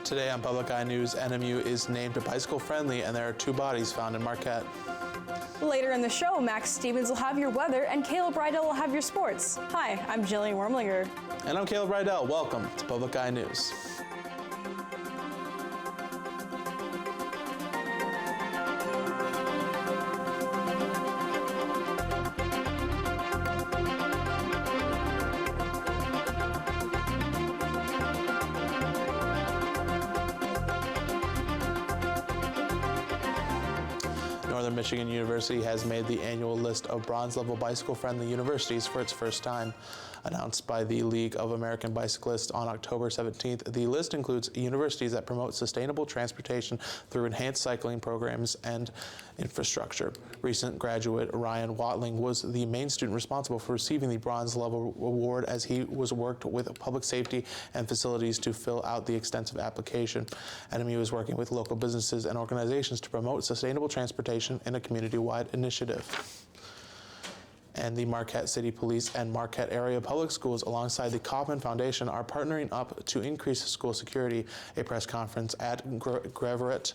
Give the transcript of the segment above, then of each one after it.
Today on Public Eye News, NMU is named bicycle-friendly and there are 2 bodies found in Marquette. Later in the show, Max Stevens will have your weather and Caleb Rydell will have your sports. Hi, I'm Jillian Wormlinger. And I'm Caleb Rydell. Welcome to Public Eye News. Northern Michigan University has made the annual list of bronze-level bicycle-friendly universities for its first time. Announced by the League of American Bicyclists on October 17th, the list includes universities that promote sustainable transportation through enhanced cycling programs and infrastructure. Recent graduate Ryan Watling was the main student responsible for receiving the bronze-level award as he was worked with public safety and facilities to fill out the extensive application. NMU is working with local businesses and organizations to promote sustainable transportation in a community-wide initiative. And the Marquette City Police and Marquette Area Public Schools, alongside the Kauffman Foundation, are partnering up to increase school security. A press conference at Greveret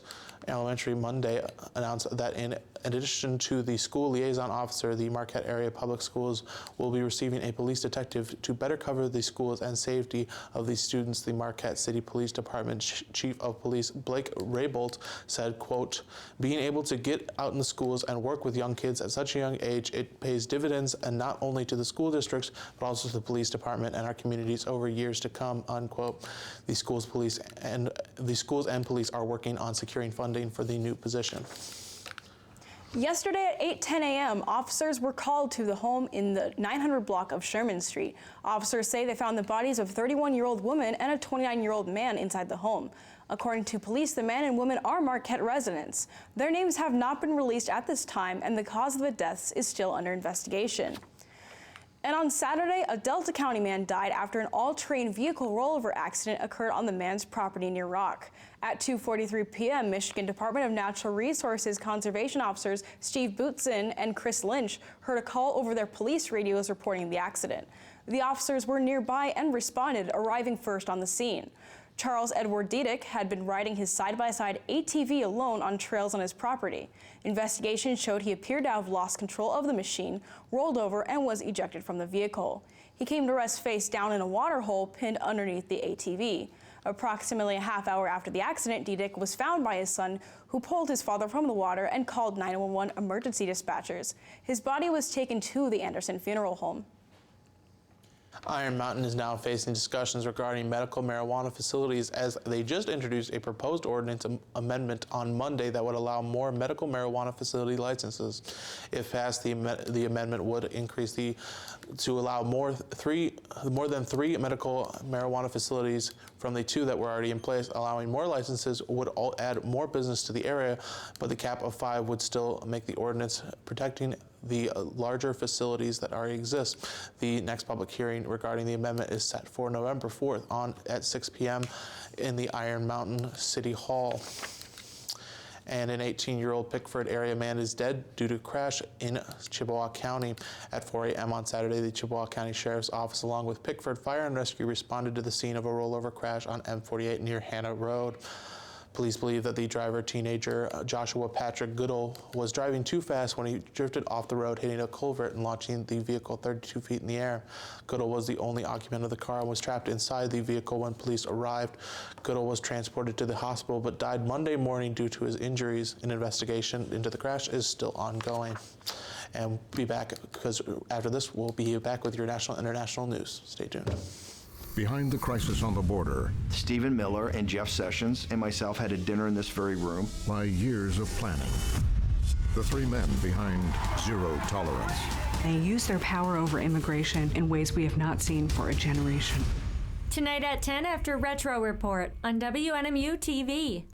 Elementary Monday announced that in addition to the school liaison officer, the Marquette Area Public Schools will be receiving a police detective to better cover the schools and safety of the students. The Marquette City Police Department Chief of Police Blake Raybolt said, quote, "Being able to get out in the schools and work with young kids at such a young age, it pays dividends, and not only to the school districts, but also to the police department and our communities over years to come," unquote. The schools and police are working on securing funding for the new position. Yesterday at 8:10 a.m., officers were called to the home in the 900 block of Sherman Street. Officers say they found the bodies of a 31-year-old woman and a 29-year-old man inside the home. According to police, the man and woman are Marquette residents. Their names have not been released at this time, and the cause of the deaths is still under investigation. And on Saturday, a Delta County man died after an all-terrain vehicle rollover accident occurred on the man's property near Rock. At 2:43 p.m., Michigan Department of Natural Resources Conservation officers Steve Bootson and Chris Lynch heard a call over their police radios reporting the accident. The officers were nearby and responded, arriving first on the scene. Charles Edward Diedick had been riding his side-by-side ATV alone on trails on his property. Investigation showed he appeared to have lost control of the machine, rolled over, and was ejected from the vehicle. He came to rest face down in a water hole pinned underneath the ATV. Approximately a half hour after the accident, Diedick was found by his son, who pulled his father from the water and called 911 emergency dispatchers. His body was taken to the Anderson Funeral Home. Iron Mountain is now facing discussions regarding medical marijuana facilities as they just introduced a proposed ordinance amendment on Monday that would allow more medical marijuana facility licenses. If passed, the amendment would increase to allow more than three medical marijuana facilities from the 2 that were already in place. Allowing more licenses would add more business to the area, but the cap of 5 would still make the ordinance protecting the larger facilities that already exist. The next public hearing regarding the amendment is set for November 4th at 6 p.m. in the Iron Mountain City Hall. And an 18-year-old Pickford area man is dead due to crash in Chippewa County. At 4 a.m. on Saturday, the Chippewa County Sheriff's Office, along with Pickford Fire and Rescue, responded to the scene of a rollover crash on M48 near Hannah Road. Police believe that the driver, teenager Joshua Patrick Goodall, was driving too fast when he drifted off the road, hitting a culvert and launching the vehicle 32 feet in the air. Goodall was the only occupant of the car and was trapped inside the vehicle when police arrived. Goodall was transported to the hospital but died Monday morning due to his injuries. An investigation into the crash is still ongoing. And we'll be back, because after this, we'll be back with your national and international news. Stay tuned. Behind the crisis on the border, Stephen Miller and Jeff Sessions and myself had a dinner in this very room. Lie years of planning. The 3 men behind Zero Tolerance. They use their power over immigration in ways we have not seen for a generation. Tonight at 10 after Retro Report on WNMU TV.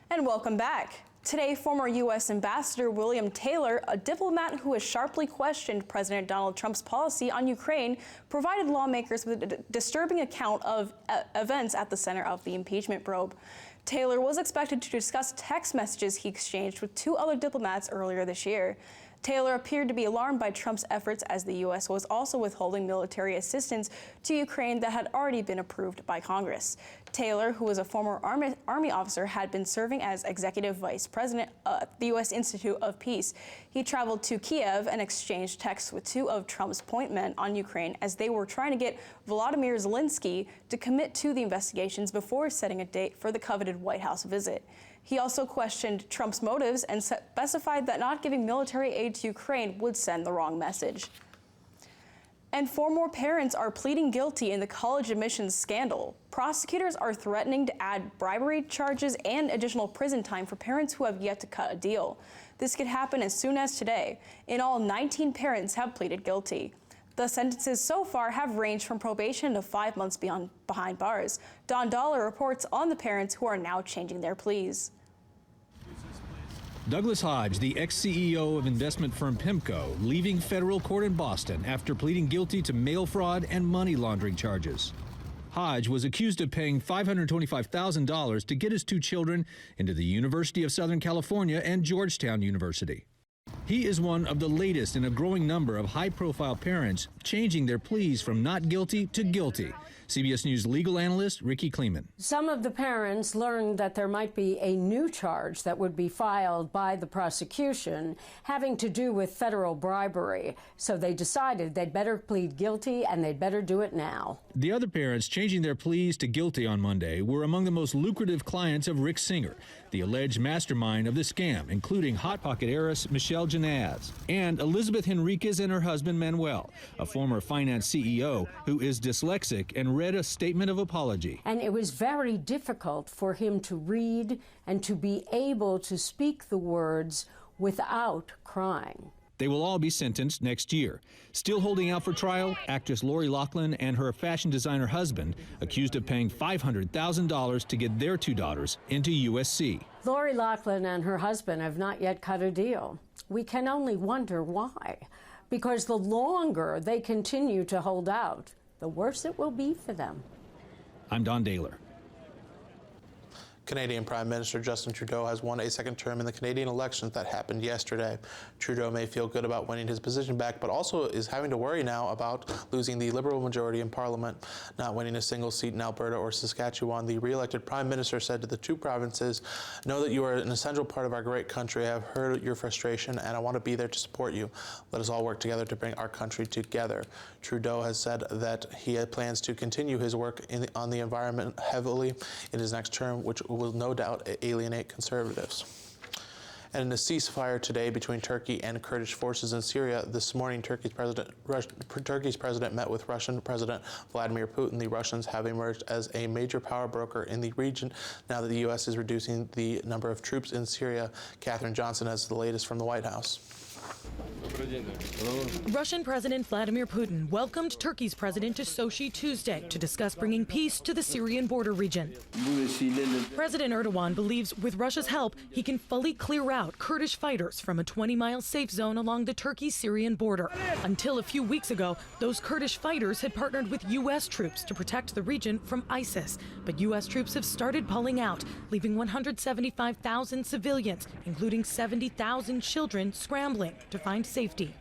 And welcome back. Today, former U.S. Ambassador William Taylor, a diplomat who has sharply questioned President Donald Trump's policy on Ukraine, provided lawmakers with a disturbing account of events at the center of the impeachment probe. Taylor was expected to discuss text messages he exchanged with 2 other diplomats earlier this year. Taylor appeared to be alarmed by Trump's efforts as the U.S. was also withholding military assistance to Ukraine that had already been approved by Congress. Taylor, who was a former Army officer, had been serving as executive vice president at the U.S. Institute of Peace. He traveled to Kiev and exchanged texts with two of Trump's point men on Ukraine as they were trying to get Volodymyr Zelensky to commit to the investigations before setting a date for the coveted White House visit. He also questioned Trump's motives and specified that not giving military aid to Ukraine would send the wrong message. And 4 more parents are pleading guilty in the college admissions scandal. Prosecutors are threatening to add bribery charges and additional prison time for parents who have yet to cut a deal. This could happen as soon as today. In all, 19 parents have pleaded guilty. The sentences so far have ranged from probation to 5 months behind bars. Don Dollar reports on the parents who are now changing their pleas. Douglas Hodge, the ex-CEO of investment firm PIMCO, leaving federal court in Boston after pleading guilty to mail fraud and money laundering charges. Hodge was accused of paying $525,000 to get his 2 children into the University of Southern California and Georgetown University. He is one of the latest in a growing number of high-profile parents changing their pleas from not guilty to guilty. CBS News legal analyst Ricky Kleeman. Some of the parents learned that there might be a new charge that would be filed by the prosecution having to do with federal bribery. So they decided they'd better plead guilty and they'd better do it now. The other parents changing their pleas to guilty on Monday were among the most lucrative clients of Rick Singer, the alleged mastermind of the scam, including Hot Pocket heiress Michelle Janaz and Elizabeth Henriquez and her husband Manuel, a former finance CEO who is dyslexic and read a statement of apology. And it was very difficult for him to read and to be able to speak the words without crying. They will all be sentenced next year. Still holding out for trial, actress Lori Loughlin and her fashion designer husband accused of paying $500,000 to get their 2 daughters into USC. Lori Loughlin and her husband have not yet cut a deal. We can only wonder why, because the longer they continue to hold out, the worse it will be for them. I'm Don Daler. Canadian Prime Minister Justin Trudeau has won a second term in the Canadian elections that happened yesterday. Trudeau may feel good about winning his position back, but also is having to worry now about losing the Liberal majority in Parliament. Not winning a single seat in Alberta or Saskatchewan, the re-elected Prime Minister said to the 2 provinces, "Know that you are an essential part of our great country. I have heard your frustration and I want to be there to support you. Let us all work together to bring our country together." Trudeau has said that he plans to continue his work on the environment heavily in his next term, which will no doubt alienate conservatives. And in a ceasefire today between Turkey and Kurdish forces in Syria, this morning Turkey's president met with Russian President Vladimir Putin. The Russians have emerged as a major power broker in the region now that the U.S. is reducing the number of troops in Syria. Katherine Johnson has the latest from the White House. Russian President Vladimir Putin welcomed Turkey's president to Sochi Tuesday to discuss bringing peace to the Syrian border region. President Erdogan believes with Russia's help, he can fully clear out Kurdish fighters from a 20-mile safe zone along the Turkey-Syrian border. Until a few weeks ago, those Kurdish fighters had partnered with U.S. troops to protect the region from ISIS. But U.S. troops have started pulling out, leaving 175,000 civilians, including 70,000 children, scrambling to find safety.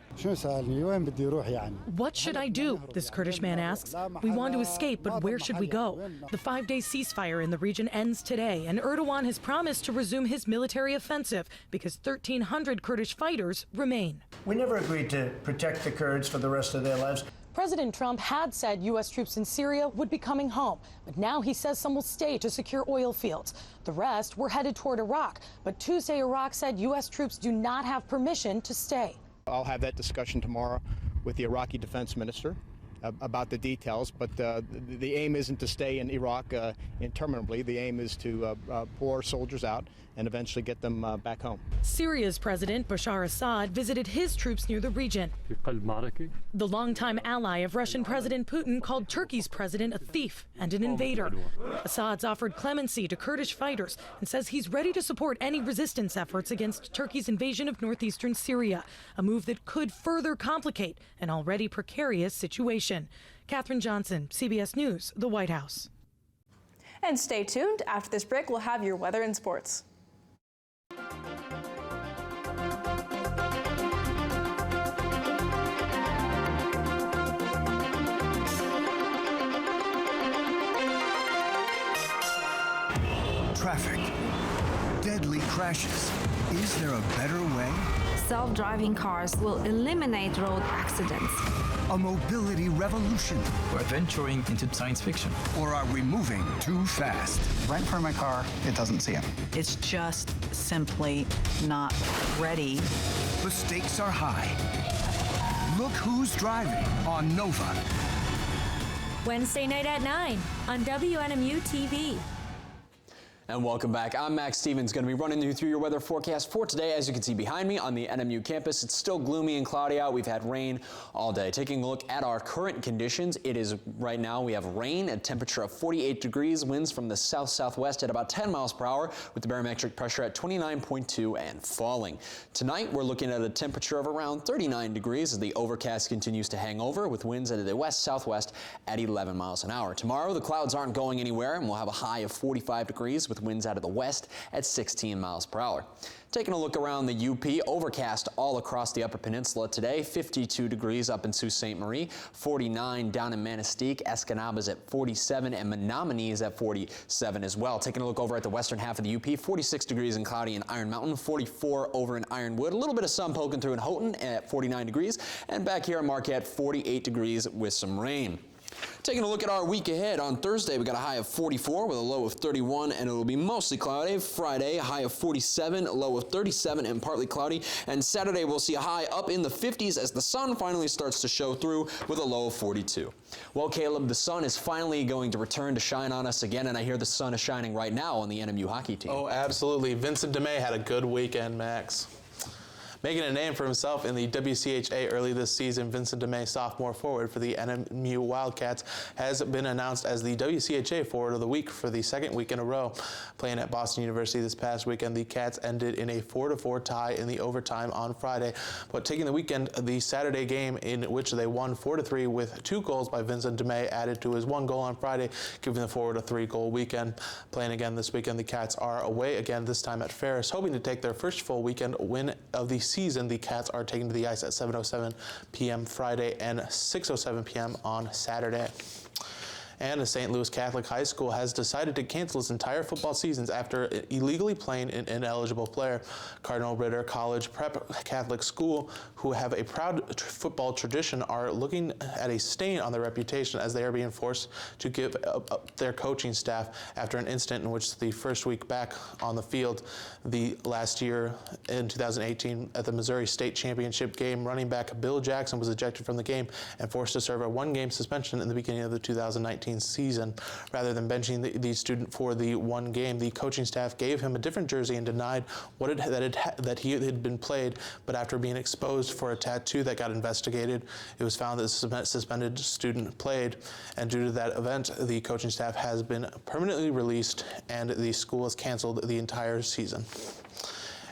What should I do? This Kurdish man asks. We want to escape, but where should we go? The 5-day ceasefire in the region ends today, and Erdogan has promised to resume his military offensive because 1,300 Kurdish fighters remain. We never agreed to protect the Kurds for the rest of their lives. President Trump had said U.S. troops in Syria would be coming home, but now he says some will stay to secure oil fields. The rest were headed toward Iraq, but Tuesday Iraq said U.S. troops do not have permission to stay. I'll have that discussion tomorrow with the Iraqi defense minister about the details, but the aim isn't to stay in Iraq interminably. The aim is to pour soldiers out and eventually get them back home. Syria's President Bashar Assad visited his troops near the region. The longtime ally of Russian President Putin called Turkey's president a thief and an invader. Assad's offered clemency to Kurdish fighters and says he's ready to support any resistance efforts against Turkey's invasion of northeastern Syria, a move that could further complicate an already precarious situation. Katherine Johnson, CBS News, the White House. And stay tuned. After this break, we'll have your weather and sports. traffic, deadly crashes. Is there a better way? Self-driving cars will eliminate road accidents. A mobility revolution. We're venturing into science fiction. Or are we moving too fast? Right in front of my car, it doesn't see him. It's just simply not ready. The stakes are high. Look who's driving on Nova. Wednesday night at 9 on WNMU TV. And welcome back. I'm Max Stevens, going to be running you through your weather forecast for today. As you can see behind me on the NMU campus, it's still gloomy and cloudy out. We've had rain all day. Taking a look at our current conditions, it is right now we have rain at a temperature of 48 degrees, winds from the south-southwest at about 10 miles per hour with the barometric pressure at 29.2 and falling. Tonight, we're looking at a temperature of around 39 degrees as the overcast continues to hang over with winds at the west-southwest at 11 miles an hour. Tomorrow, the clouds aren't going anywhere and we'll have a high of 45 degrees with winds out of the west at 16 miles per hour. Taking a look around the UP, overcast all across the Upper Peninsula today, 52 degrees up in Sault Ste. Marie, 49 down in Manistee, Escanaba's at 47, and Menominee is at 47 as well. Taking a look over at the western half of the UP, 46 degrees and cloudy in Iron Mountain, 44 over in Ironwood, a little bit of sun poking through in Houghton at 49 degrees, and back here in Marquette, 48 degrees with some rain. Taking a look at our week ahead, on Thursday we got a high of 44 with a low of 31 and it will be mostly cloudy. Friday, a high of 47, a low of 37 and partly cloudy. And Saturday we'll see a high up in the 50s as the sun finally starts to show through with a low of 42. Well, Caleb, the sun is finally going to return to shine on us again, and I hear the sun is shining right now on the NMU hockey team. Oh, absolutely. Vincent DeMay had a good weekend, Max. Making a name for himself in the WCHA early this season, Vincent DeMay, sophomore forward for the NMU Wildcats, has been announced as the WCHA Forward of the Week for the second week in a row. Playing at Boston University this past weekend, the Cats ended in a 4-4 tie in the overtime on Friday. But taking the weekend, the Saturday game in which they won 4-3 with 2 goals by Vincent DeMay added to his 1 goal on Friday, giving the Forward a 3-goal weekend. Playing again this weekend, the Cats are away again, this time at Ferris, hoping to take their first full weekend win of the season. The Cats are taken to the ice at 7:07 p.m. Friday and 6:07 p.m. on Saturday. And the St. Louis Catholic High School has decided to cancel its entire football seasons after illegally playing an ineligible player. Cardinal Ritter College Prep Catholic School, who have a proud football tradition, are looking at a stain on their reputation as they are being forced to give up their coaching staff after an incident in which the first week back on the field the last year in 2018 at the Missouri State Championship game, running back Bill Jackson was ejected from the game and forced to serve a 1-game suspension in the beginning of the 2019 season. Rather than benching the student for the 1 game, the coaching staff gave him a different jersey and denied that he had been played, but after being exposed for a tattoo that got investigated, it was found that the suspended student played, and due to that event, the coaching staff has been permanently released and the school has canceled the entire season.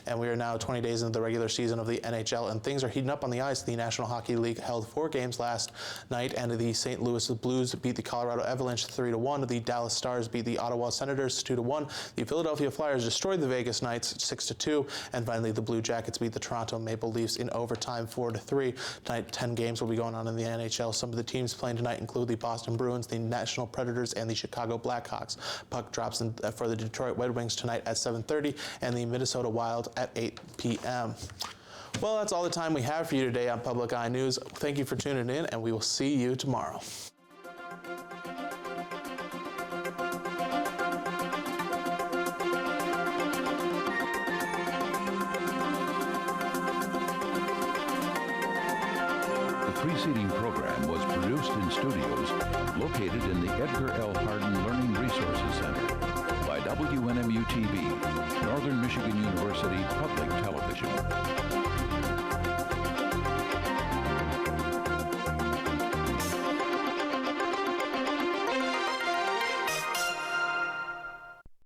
And we are now 20 days into the regular season of the NHL, and things are heating up on the ice. The National Hockey League held 4 games last night, and the St. Louis Blues beat the Colorado Avalanche 3-1. The Dallas Stars beat the Ottawa Senators 2-1. The Philadelphia Flyers destroyed the Vegas Knights 6-2, and finally the Blue Jackets beat the Toronto Maple Leafs in overtime 4-3. Tonight, 10 games will be going on in the NHL. Some of the teams playing tonight include the Boston Bruins, the National Predators, and the Chicago Blackhawks. Puck drops for the Detroit Red Wings tonight at 7:30, and the Minnesota Wild at 8 p.m. Well, that's all the time we have for you today on Public Eye News. Thank you for tuning in, and we will see you tomorrow. The preceding program was produced in studios located in the Edgar L. Hardin Learning Resources Center by WNMU TV, Northern Michigan University Public Television.